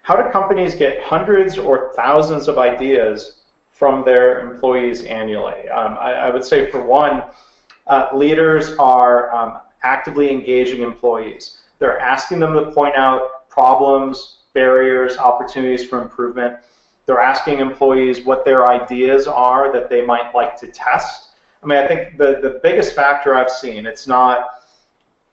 how do companies get hundreds or thousands of ideas from their employees annually? I would say, for one, leaders are actively engaging employees. They're asking them to point out problems, barriers, opportunities for improvement. They're asking employees what their ideas are that they might like to test. I mean, I think the biggest factor I've seen, it's not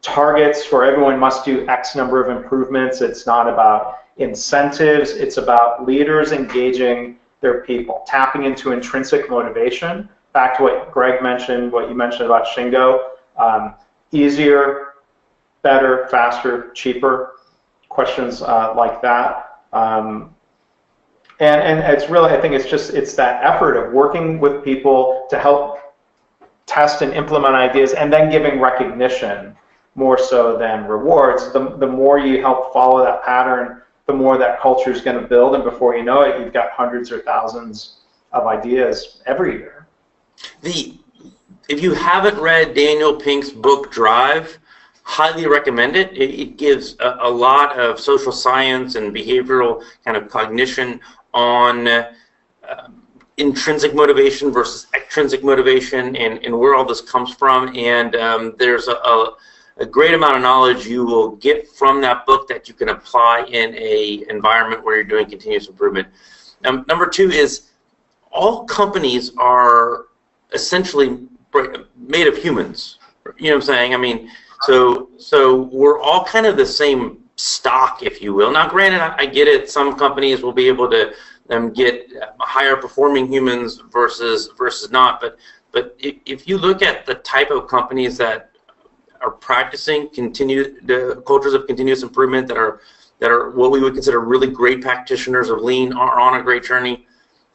targets for everyone must do X number of improvements. It's not about incentives. It's about leaders engaging their people, tapping into intrinsic motivation. Back to what Greg mentioned, what you mentioned about Shingo, easier, better, faster, cheaper, questions like that. And it's really, I think it's that effort of working with people to help test and implement ideas and then giving recognition more so than rewards. The more you help follow that pattern, the more that culture is going to build, and before you know it, you've got hundreds or thousands of ideas every year. If you haven't read Daniel Pink's book Drive, highly recommend it. It gives a lot of social science and behavioral kind of cognition on intrinsic motivation versus extrinsic motivation and where all this comes from. And there's a great amount of knowledge you will get from that book that you can apply in a environment where you're doing continuous improvement. Number two is all companies are essentially made of humans. You know what I'm saying? I mean, so we're all kind of the same stock, if you will. Now, granted, I get it. Some companies will be able to get higher performing humans versus not. But if you look at the type of companies that are practicing the cultures of continuous improvement, that are what we would consider really great practitioners of lean, are on a great journey,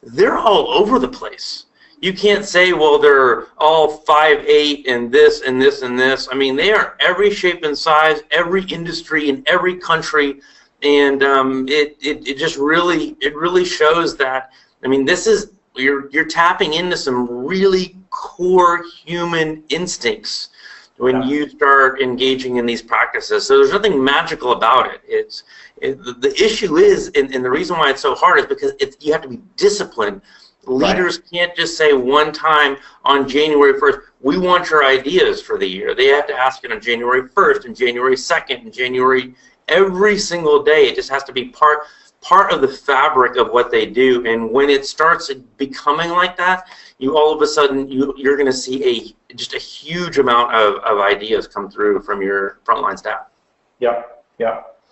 they're all over the place. You can't say, well, they're all 5'8" and this and this and this. I mean, they are every shape and size, every industry in every country, and it just really shows that. I mean, this is you're tapping into some really core human instincts when you start engaging in these practices. So there's nothing magical about it. The issue is, and the reason why it's so hard is because you have to be disciplined. Leaders can't just say one time on January 1st, we want your ideas for the year. They have to ask it on January 1st and January 2nd and January, every single day. It just has to be part of the fabric of what they do. And when it starts becoming like that, you all of a sudden you're going to see just a huge amount of ideas come through from your frontline staff. Yep.